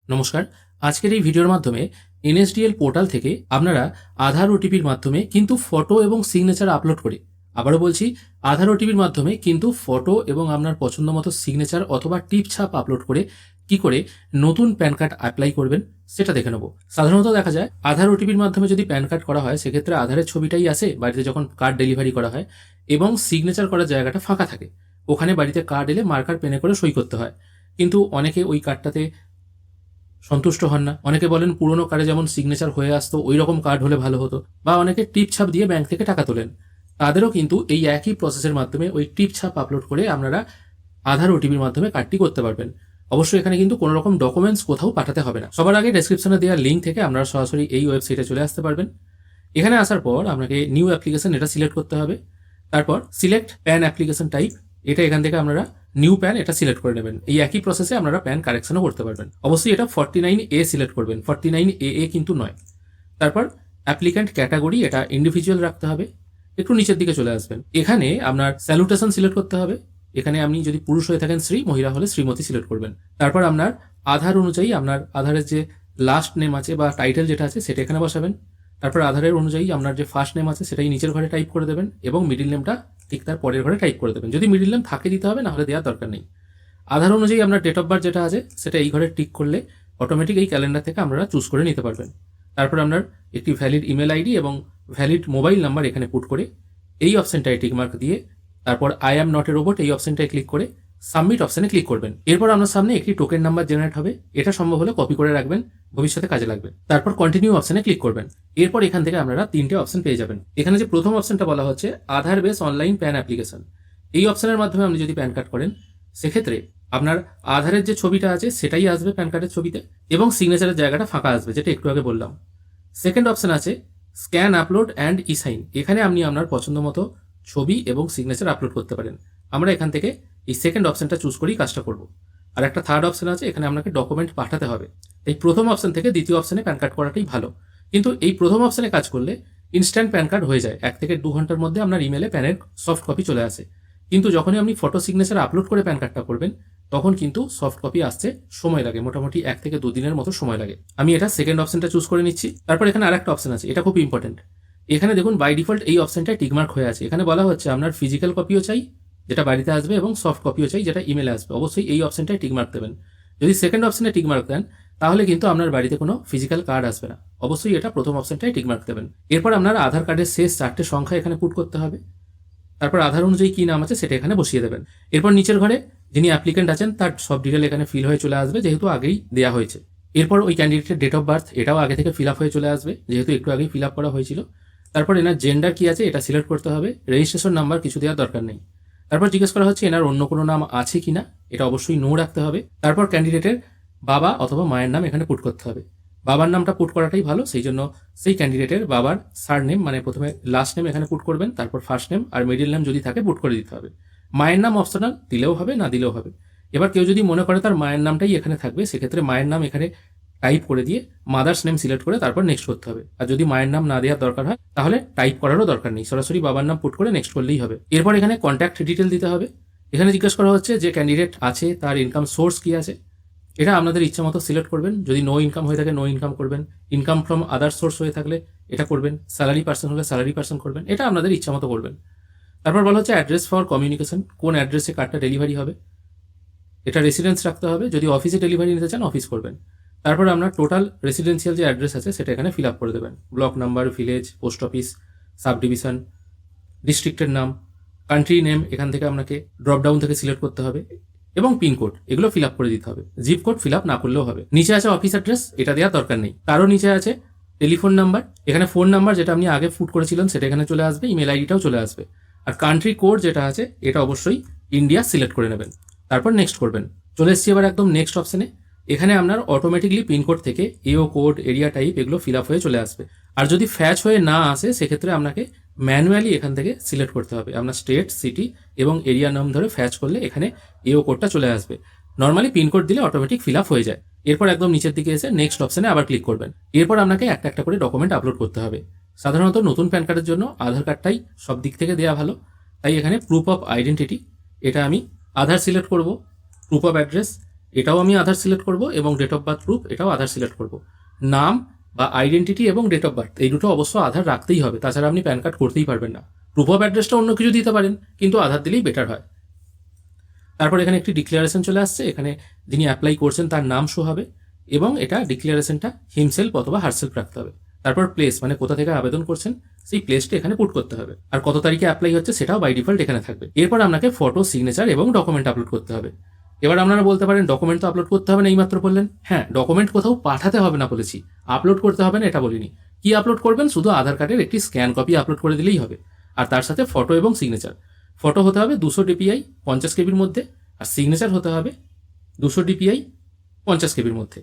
নমস্কার। আজকের এই ভিডিওর মাধ্যমে এনএসডিএল পোর্টাল থেকে আপনারা আধার ওটিপির মাধ্যমে কিন্তু ফটো এবং সিগনেচার আপলোড করে, আবারও বলছি, আধার ওটিপির মাধ্যমে কিন্তু ফটো এবং আপনার পছন্দ মতো সিগনেচার অথবা টিপ ছাপ আপলোড করে কি করে নতুন প্যান কার্ড অ্যাপ্লাই করবেন সেটা দেখে নেব। সাধারণত দেখা যায় আধার ওটিপির মাধ্যমে যদি প্যান কার্ড করা হয় সেক্ষেত্রে আধারের ছবিটাই আসে বাড়িতে যখন কার্ড ডেলিভারি করা হয়, এবং সিগনেচার করার জায়গাটা ফাঁকা থাকে। ওখানে বাড়িতে কার্ড এলে মার্কার পেনে করে সই করতে হয়। কিন্তু অনেকে ওই কার্ডটাতে সন্তুষ্ট হন না। অনেকে বলেন পুরোনো কার্ডে যেমন সিগনেচার হয়ে আসতো ওই রকম কার্ড হলে ভালো হতো, বা অনেকে টিপ ছাপ দিয়ে ব্যাংক থেকে টাকা তোলেন। তাদেরও কিন্তু এই একই প্রসেসের মাধ্যমে ওই টিপ ছাপ আপলোড করে আপনারা আধার ওটিপির মাধ্যমে কার্ডটি করতে পারবেন। অবশ্যই এখানে কিন্তু কোনো রকম ডকুমেন্টস কোথাও পাঠাতে হবে না। সবার আগে ডেসক্রিপশনে দেওয়া লিঙ্ক থেকে আপনারা সরাসরি এই ওয়েবসাইটে চলে আসতে পারবেন। এখানে আসার পর আপনাকে নিউ অ্যাপ্লিকেশন এটা সিলেক্ট করতে হবে। তারপর সিলেক্ট প্যান অ্যাপ্লিকেশন টাইপ, এটা এখান থেকে আপনারা নিউ প্যান এটা সিলেক্ট করে নেবেন। এই একই প্রসেসে আপনারা প্যান কারেকশনও করতে পারবেন। অবশ্যই এটা 49A সিলেক্ট করবেন, 49AA কিন্তু নয়। তারপর অ্যাপ্লিক্যান্ট ক্যাটাগরি এটা ইন্ডিভিজুয়াল রাখতে হবে। একটু নিচের দিকে চলে আসবেন, এখানে আপনার স্যালুটেশন সিলেক্ট করতে হবে। এখানে আপনি যদি পুরুষ হয়ে থাকেন শ্রী, মহিলা হলে শ্রীমতী সিলেক্ট করবেন। তারপর আপনার আধার অনুযায়ী আপনার আধারের যে লাস্ট নেম আছে বা টাইটেল যেটা আছে সেটা এখানে বসাবেন। তারপর আধারের অনুযায়ী আপনার যে ফার্স্ট নেম আছে সেটাই নিচের ঘরে টাইপ করে দেবেন, এবং মিডিল নেমটা ঠিক তার পরের ঘরে টাইপ করে দেবেন। যদি মিডিল নেম থাকে দিতে হবে, না হলে দেওয়ার দরকার নেই। আধার অনুযায়ী আপনার ডেট অফ বার্থ যেটা আছে সেটা এই ঘরে টিক করলে অটোমেটিক এই ক্যালেন্ডার থেকে আপনারা চুজ করে নিতে পারবেন। তারপর আপনার একটি ভ্যালিড ইমেল আইডি এবং ভ্যালিড মোবাইল নাম্বার এখানে পুট করে এই অপশনটায় টিকমার্ক দিয়ে তারপর I am not a robot এই অপশনটায় ক্লিক করে সাবমিট অপশনে ক্লিক করবেন। এরপর আপনার সামনে একটি টোকেন নাম্বার জেনারেট হবে, এটা সম্ভব হলে কপি করে রাখবেন, ভবিষ্যতে কাজে লাগবে। তারপর কন্টিনিউ অপশনে ক্লিক করবেন। এরপর এখান থেকে আপনারা তিনটে অপশন পেয়ে যাবেন। এখানে যে প্রথম অপশনটা বলা হচ্ছে আধার বেস অনলাইন প্যান অ্যাপ্লিকেশন, এই অপশনের মাধ্যমে আপনি যদি প্যান কার্ড করেন সেক্ষেত্রে আপনার আধারের যে ছবিটা আছে সেটাই আসবে প্যান কার্ডের ছবিতে, এবং সিগনেচারের জায়গাটা ফাঁকা আসবে, যেটা একটু আগে বললাম। সেকেন্ড অপশন আছে scan upload and e sign, এখানে আপনি আপনার পছন্দ মতো ছবি এবং সিগনেচার আপলোড করতে পারেন। আমরা এখান থেকে এই সেকেন্ড অপশনটা চুজ করেই কাজটা করব। আর একটা থার্ড অপশন আছে, এখানে আপনাকে ডকুমেন্ট পাঠাতে হবে। এই প্রথম অপশন থেকে দ্বিতীয় অপশনে প্যান কার্ড করাটাই ভালো, কিন্তু এই প্রথম অপশনে কাজ করলে ইনস্ট্যান্ট প্যান কার্ড হয়ে যায়, 1 থেকে 2 ঘন্টার মধ্যে আপনার ইমেলে প্যানের সফট কপি চলে আসে। কিন্তু যখনই আপনি ফটো সিগনেচার আপলোড করে প্যান কার্ডটা করবেন তখন কিন্তু সফট কপি আসতে সময় লাগে, মোটামুটি 1 থেকে 2 দিনের মতো সময় লাগে। আমি এটা সেকেন্ড অপশনটা চুজ করে নিচ্ছি। তারপর এখানে আরেকটা অপশন আছে, এটা খুব ইম্পর্টেন্ট। এখানে দেখুন বাই ডিফল্ট এই অপশনটায় টিকমার্ক হয়ে আছে। এখানে বলা হচ্ছে আপনার ফিজিক্যাল কপিও চাই যেটা বাড়িতে আসবে, এবং সফট কপিও চাই যেটা ইমেলে আসবে। অবশ্যই এই অপশনটায় টিকমার্ক দেবেন। যদি সেকেন্ড অপশনে টিকমার্ক দেন তাহলে কিন্তু আপনার বাড়িতে কোনো ফিজিক্যাল কার্ড আসবে না। অবশ্যই এটা প্রথম অপশনটায় টিকমার্ক দেবেন। এরপর আপনার আধার কার্ডের শেষ 4টে সংখ্যা এখানে পুট করতে হবে। তারপর আধার অনুযায়ী কি নাম আছে সেটা এখানে বসিয়ে দেবেন। এরপর নিচের ঘরে যিনি অ্যাপ্লিকেন্ট আছেন তার সব ডিটেল এখানে ফিল হয়ে চলে আসবে, যেহেতু আগেই দেওয়া হয়েছে। এরপর ওই ক্যান্ডিডেটের ডেট অফ বার্থ এটাও আগে থেকে ফিল আপ হয়ে চলে আসবে, যেহেতু একটু আগেই ফিল আপ করা হয়েছিল। তারপর এনার জেন্ডার কি আছে এটা সিলেক্ট করতে হবে, রেজিস্ট্রেশন নাম্বার কিছু দেওয়ার দরকার নেই। তারপর জিজ্ঞেস করা হচ্ছে এনার অন্য কোনো নাম আছে কিনা, এটা অবশ্যই নো রাখতে হবে। তারপর ক্যান্ডিডেটের বাবা অথবা মায়ের নাম এখানে পুট করতে হবে। বাবার নামটা পুট করাটাই ভালো, সেই জন্য সেই ক্যান্ডিডেটের বাবার সার নেম, মানে প্রথমে লাস্ট নেম এখানে পুট করবেন, তারপর ফার্স্ট নেম আর মিডিল নেম যদি থাকে পুট করে দিতে হবে। মায়ের নাম অপশনাল, দিলেও হবে না দিলেও হবে। এবার কেউ যদি মনে করে তার মায়ের নামটাই এখানে থাকবে, সেক্ষেত্রে মায়ের নাম এখানে টাইপ করে দিয়ে মাদার্স নেম সিলেক্ট করে তারপর নেক্সট করতে হবে। আর যদি মায়ের নাম না দেওয়ার দরকার হয় তাহলে টাইপ করারও দরকার নেই, সরাসরি বাবার নাম পুট করে নেক্সট করলেই হবে। এরপর এখানে কন্ট্যাক্ট ডিটেল দিতে হবে। এখানে জিজ্ঞেস করা হচ্ছে যে ক্যান্ডিডেট আছে তার ইনকাম সোর্স কি আছে, এটা আপনাদের ইচ্ছা মতো সিলেক্ট করবেন। যদি নো ইনকাম হয়ে থাকে নো ইনকাম করবেন, ইনকাম ফ্রম আদার সোর্স হয়ে থাকলে এটা করবেন, স্যালারি পার্সন হলে স্যালারি পার্সন করবেন, এটা আপনাদের ইচ্ছা মতো করবেন। তারপর বলা হচ্ছে অ্যাড্রেস ফর কমিউনিকেশন, কোন অ্যাড্রেসে কার্ডটা ডেলিভারি হবে, এটা রেসিডেন্স রাখতে হবে। যদি অফিসে ডেলিভারি নিতে চান অফিস করবেন। তারপর আপনার টোটাল রেসিডেন্সিয়াল যে অ্যাড্রেস আছে সেটা এখানে ফিল আপ করে দেবেন। Block number, village, post office, sub division, ডিস্ট্রিক্টের নাম, কান্ট্রি নেম এখান থেকে আপনাকে ড্রপ ডাউন থেকে সিলেক্ট করতে হবে, এবং পিনকোড এগুলো ফিল আপ করে দিতে হবে। জিপ কোড ফিল আপ না করলেও হবে। নিচে আছে অফিস অ্যাড্রেস, এটা দেওয়ার দরকার নেই। তারও নিচে আছে টেলিফোন নাম্বার, এখানে ফোন নাম্বার যেটা আপনি আগে ফুট করেছিলেন সেটা এখানে চলে আসবে, ইমেল আইডিটাও চলে আসবে। আর কান্ট্রি কোড যেটা আছে এটা অবশ্যই ইন্ডিয়া সিলেক্ট করে নেবেন, তারপর নেক্সট করবেন। চলে এসছি এবার একদম নেক্সট অপশনে। এখানে আপনার অটোমেটিকলি পিনকোড থেকে এও কোড, এরিয়া টাইপ এগুলো ফিল আপ হয়ে চলে আসবে। আর যদি ফ্যাচ হয়ে না আসে সেক্ষেত্রে আপনাকে ম্যানুয়ালি এখান থেকে সিলেক্ট করতে হবে। আপনার স্টেট, সিটি এবং এরিয়া নাম ধরে ফ্যাচ করলে এখানে এও কোডটা চলে আসবে। নর্মালি পিনকোড দিলে অটোমেটিক ফিল আপ হয়ে যায়। এরপর একদম নিচের দিকে এসে নেক্সট অপশনে আবার ক্লিক করবেন। এরপর আপনাকে একটা একটা করে ডকুমেন্ট আপলোড করতে হবে। সাধারণত নতুন প্যান কার্ডের জন্য আধার কার্ডটাই সব দিক থেকে দেওয়া ভালো, তাই এখানে প্রুফ অফ আইডেন্টিটি, এটা আমি আধার সিলেক্ট করব, প্রুফ অফ অ্যাড্রেস, এটাও আমি আধার সিলেক্ট করব এবং ডেট অফ বার্থ প্রুফ এটাও আধার সিলেক্ট করব। নাম বা আইডেন্টিটি এবং ডেট অফ বার্থ এই দুটো অবশ্য আধার রাখতেই হবে, তাছাড়া আপনি প্যান কার্ড করতেই পারবেন না। প্রুফ অফ অ্যাড্রেসটা অন্য কিছু দিতে পারেন, কিন্তু আধার দিলেই বেটার হয়। তারপর এখানে একটি ডিক্লারেশন চলে আসছে, এখানে যিনি অ্যাপ্লাই করছেন তার নাম শো হবে এবং এটা ডিক্লারেশনটা হিমসেলফ অথবা হারসেলফ রাখতে হবে। তারপর প্লেস মানে কোথা থেকে আবেদন করছেন সেই প্লেসটা এখানে পুট করতে হবে, আর কত তারিখে অ্যাপ্লাই হচ্ছে সেটাও বাই ডিফল্ট এখানে থাকবে। এরপর আপনাকে ফটো, সিগনেচার এবং ডকুমেন্ট আপলোড করতে হবে। এবার আপনারা বলতে পারেন ডকুমেন্ট তো আপলোড করতে হবে না, এইমাত্র বললেন। হ্যাঁ, ডকুমেন্ট কোথাও পাঠাতে হবে না বলেছি, আপলোড করতে হবে না এটা বলিনি। কি আপলোড করবেন? শুধু আধার কার্ডের একটি স্ক্যান কপি আপলোড করে দিলেই হবে, আর তার সাথে ফটো এবং সিগনেচার। ফটো হতে হবে 200 DPI 50 কেবির মধ্যে, আর সিগনেচার হতে হবে 200 DPI 50 কেবির মধ্যে।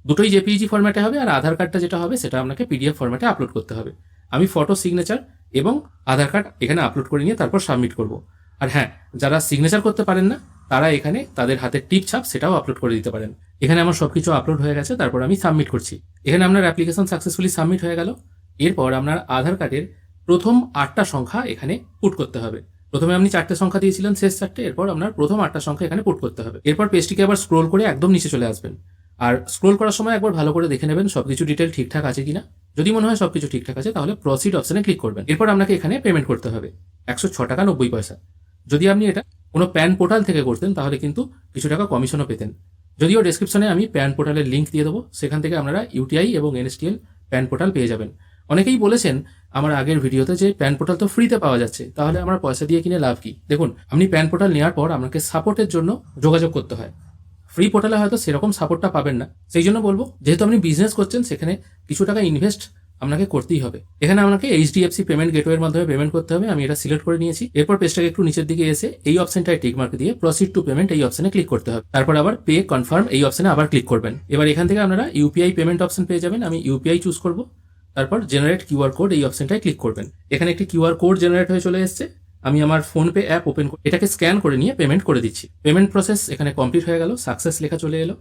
দুটোই জেপিইজি ফরম্যাটে হবে, আর আধার কার্ডটা যেটা হবে সেটা আপনাকে পিডিএফ ফরম্যাটে আপলোড করতে হবে। আমি ফটো, সিগনেচার এবং আধার কার্ড এখানে আপলোড করে নিয়ে তারপর সাবমিট করব। আর হ্যাঁ, যারা সিগনেচার করতে পারেন না তারা এখানে তাদের হাতের টিপ ছাপ সেটাও আপলোড করে দিতে পারেন। এখানে আমার সবকিছু আপলোড হয়ে গেছে, তারপর আমি সাবমিট করছি। এখানে আপনার অ্যাপ্লিকেশন সাকসেসফুলি সাবমিট হয়ে গেল। এরপর আপনার আধার কার্ডের প্রথম 8টা সংখ্যা এখানে পুট করতে হবে। প্রথমে আপনি 4টে সংখ্যা দিয়েছিলেন, শেষ 4টে, এরপর আপনার প্রথম 8টা সংখ্যা এখানে পুট করতে হবে। এরপর পেজটিকে আবার স্ক্রোল করে একদম নিচে চলে আসবেন, আর স্ক্রোল করার সময় একবার ভালো করে দেখে নেবেন সবকিছু ডিটেল ঠিকঠাক আছে কিনা। যদি মনে হয় সবকিছু ঠিকঠাক আছে তাহলে প্রসিড অপশনে ক্লিক করবেন। এরপর আপনাকে এখানে পেমেন্ট করতে হবে 106 টাকা 90 পয়সা। যদি আপনি এটা কোনো প্যান পোর্টাল থেকে করতেন তাহলে কিন্তু কিছু টাকা কমিশনও পেতেন। যদিও ডেসক্রিপশনে আমি প্যান পোর্টালের লিঙ্ক দিয়ে দেবো, সেখান থেকে আপনারা ইউটিআই এবং এনএসটিএল প্যান পোর্টাল পেয়ে যাবেন। অনেকেই বলেছেন আমার আগের ভিডিওতে যে প্যান পোর্টাল তো ফ্রিতে পাওয়া যাচ্ছে, তাহলে আমার পয়সা দিয়ে কিনে লাভ কি? দেখুন, আপনি প্যান পোর্টাল নেওয়ার পর আপনাকে সাপোর্টের জন্য যোগাযোগ করতে হয়। ফ্রি পোর্টালে হয়তো সেরকম সাপোর্টটা পাবেন না, সেই জন্য বলবো যেহেতু আপনি বিজনেস করছেন সেখানে কিছু টাকা ইনভেস্ট আপনাকে করতেই হবে। এখানে আপনাকে এইচডিএফসি পেমেন্ট গেটওয়ের মাধ্যমে পেমেন্ট করতে হবে, আমি এটা সিলেক্ট করে নিয়েছি। এরপর পেজটাকে একটু নিচের দিকে এসে এই অপশনটায় টিক মার্ক দিয়ে প্রসিড টু পেমেন্ট এই অপশনে ক্লিক করতে হবে। তারপর আবার পে কনফার্ম এই অপশনে আবার ক্লিক করবেন। এবার এখান থেকে আপনারা ইউপিআই পেমেন্ট অপশন পেয়ে যাবেন, আমি ইউপিআই চুজ করব। তারপর জেনারেট কিউআর কোড এই অপশনটায় ক্লিক করবেন। এখানে একটি কিউআর কোড জেনারেট হয়ে চলে এসেছে, আমি আমার ফোনপে অ্যাপ ওপেন করে এটাকে স্ক্যান করে নিয়ে পেমেন্ট করে দিচ্ছি। পেমেন্ট প্রসেস এখানে কমপ্লিট হয়ে গেল, সাকসেস লেখা চলে এলো।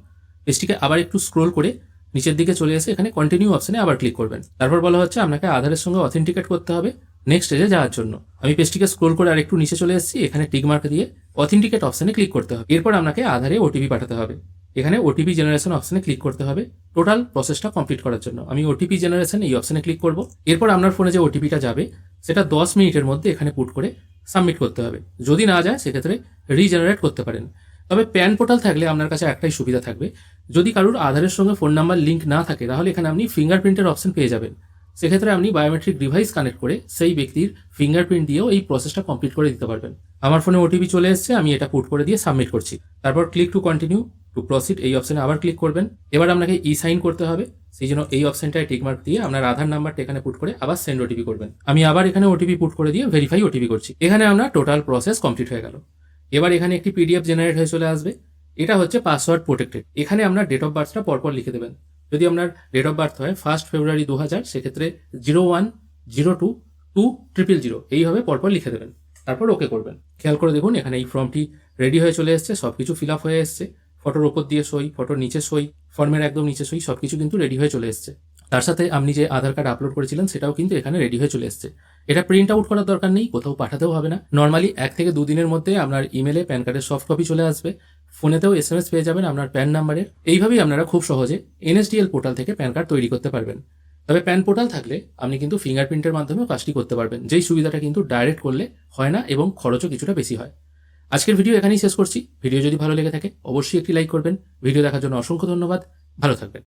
পেজটিকে আবার একটু স্ক্রোল করে নিচের দিকে চলে এসে এখানে কন্টিনিউ অপশনে আবার ক্লিক করবেন। তারপর বলা হচ্ছে আপনাকে আধারের সঙ্গে অথেন্টিকেট করতে হবে নেক্সট স্টেজে যাওয়ার জন্য। আমি পেজটিকে স্ক্রোল করে আরেকটু নিচে চলে এসেছি, এখানে টিক মার্ক দিয়ে অথেন্টিকেট অপশনে ক্লিক করতে হবে। এরপর আপনাকে আধারে ওটিপি পাঠাতে হবে, এখানে ওটিপি জেনারেশন অপশনে ক্লিক করতে হবে টোটাল প্রসেসটা কমপ্লিট করার জন্য। আমি ওটিপি জেনারেশন এই অপশনে ক্লিক করব। এরপর আপনার ফোনে যে ওটিপিটা যাবে সেটা 10 মিনিটের মধ্যে এখানে পুট করে সাবমিট করতে হবে। যদি না যায় সেক্ষেত্রে রিজেনারেট করতে পারেন। তবে প্যান পোর্টাল থাকলে আপনার কাছে একটাই সুবিধা থাকবে, যদি কারোর আধারের সঙ্গে ফোন নাম্বার লিঙ্ক না থাকে তাহলে এখানে আপনি ফিঙ্গারপ্রিন্টের অপশন পেয়ে যাবেন। সেক্ষেত্রে আপনি বায়োমেট্রিক ডিভাইস কানেক্ট করে সেই ব্যক্তির ফিঙ্গারপ্রিন্ট দিয়েও এই প্রসেসটা কমপ্লিট করে দিতে পারবেন। আমার ফোনে ওটিপি চলে এসেছে, আমি এটা পুট করে দিয়ে সাবমিট করছি। তারপর click to continue to proceed এই অপশনে আবার ক্লিক করবেন। এবার আপনাকে ই সাইন করতে হবে, সেই জন্য এই অপশনটায় টিকমার্ক দিয়ে আপনার আধার নাম্বারটা এখানে পুট করে আবার সেন্ড ওটিপি করবেন। আমি আবার এখানে ওটিপি পুট করে দিয়ে ভেরিফাই ওটিপি করছি। এখানে আপনার টোটাল প্রসেস কমপ্লিট হয়ে গেল। এবার এখানে একটি পিডিএফ জেনারেট হয়ে চলে আসবে, এটা হচ্ছে পাসওয়ার্ড প্রোটেক্টেড। এখানে আপনার ডেট অফ বার্থটা পরপর লিখে দেবেন। যদি আপনার ডেট অফ বার্থ হয় 1 ফেব্রুয়ারি 2000, সেক্ষেত্রে 01022000 এইভাবে পরপর লিখে দেবেন, তারপর ওকে করবেন। খেয়াল করে দেখুন এখানে এই ফর্মটি রেডি হয়ে চলে এসছে, সবকিছু ফিল আপ হয়ে এসছে। ফটোর ওপর দিয়ে সই, ফটোর নিচে সই, ফর্মের একদম নিচে সই, সবকিছু কিন্তু রেডি হয়ে চলে এসছে। তার সাথে আপনি যে আধার কার্ড আপলোড করেছিলেন সেটাও কিন্তু এখানে রেডি হয়ে চলে এসছে। এটা প্রিন্ট আউট করার দরকার নেই, কোথাও পাঠাতেও হবে না। নর্মালি 1 থেকে 2 দিনের মধ্যে আপনার ইমেলে প্যান কার্ডের সফট কপি চলে আসবে, ফোনেতেও SMS পেয়ে যাবেন আপনার প্যান নাম্বারের। এইভাবেই আপনারা খুব সহজে এনএসডিএল পোর্টাল থেকে প্যান কার্ড তৈরি করতে পারবেন। তবে প্যান পোর্টাল থাকলে আপনি কিন্তু ফিঙ্গারপ্রিন্টের মাধ্যমেও কাজটি করতে পারবেন, যেই সুবিধাটা কিন্তু ডাইরেক্ট করলে হয় না এবং খরচও কিছুটা বেশি হয়। আজকের ভিডিও এখানেই শেষ করছি। ভিডিও যদি ভালো লেগে থাকে অবশ্যই একটি লাইক করবেন। ভিডিও দেখার জন্য অসংখ্য ধন্যবাদ, ভালো থাকবেন।